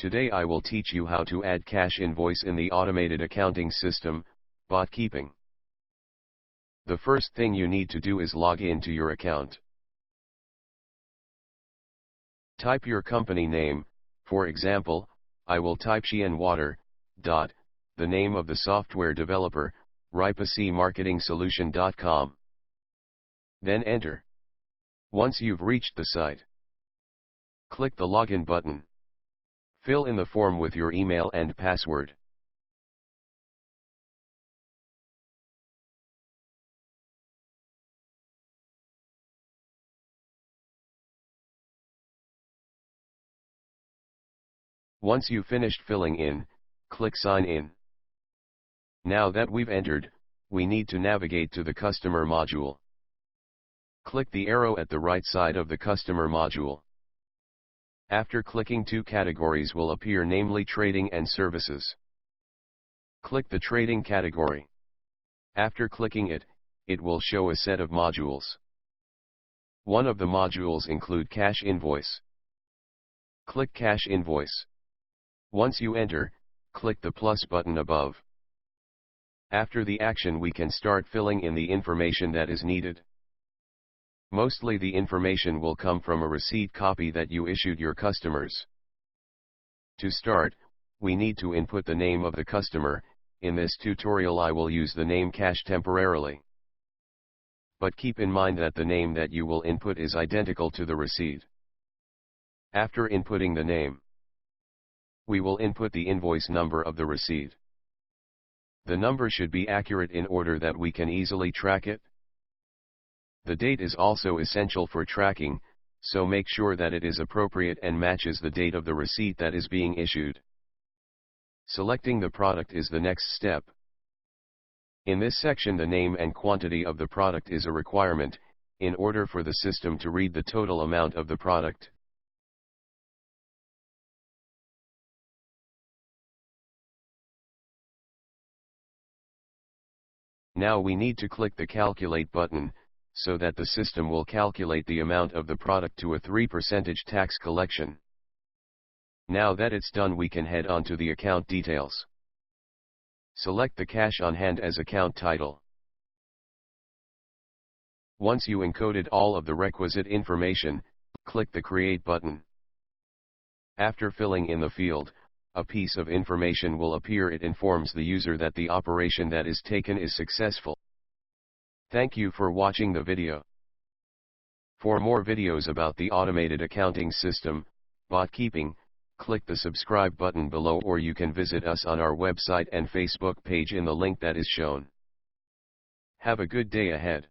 Today I will teach you how to add cash invoice in the automated accounting system, Botkeeping. The first thing you need to do is log in to your account. Type your company name. For example, I will type Water. The name of the software developer, ripacmarketingsolution.com. Then enter. Once you've reached the site, click the login button. Fill in the form with your email and password. Once you've finished filling in, click Sign In. Now that we've entered, we need to navigate to the Customer module. Click the arrow at the right side of the Customer module. After clicking, two categories will appear, namely Trading and Services. Click the Trading category. After clicking it, it will show a set of modules. One of the modules include Cash Invoice. Click Cash Invoice. Once you enter, click the plus button above. After the action, we can start filling in the information that is needed. Mostly the information will come from a receipt copy that you issued your customers. To start, we need to input the name of the customer. In this tutorial I will use the name Cash temporarily. But keep in mind that the name that you will input is identical to the receipt. After inputting the name, we will input the invoice number of the receipt. The number should be accurate in order that we can easily track it. The date is also essential for tracking, so make sure that it is appropriate and matches the date of the receipt that is being issued. Selecting the product is the next step. In this section, the name and quantity of the product is a requirement, in order for the system to read the total amount of the product. Now we need to click the Calculate button, so that the system will calculate the amount of the product to a 3% tax collection. Now that it's done, we can head on to the account details. Select the cash on hand as account title. Once you encoded all of the requisite information, click the Create button. After filling in the field, a piece of information will appear. It informs the user that the operation that is taken is successful. Thank you for watching the video. For more videos about the automated accounting system, Botkeeping, click the subscribe button below, or you can visit us on our website and Facebook page in the link that is shown. Have a good day ahead.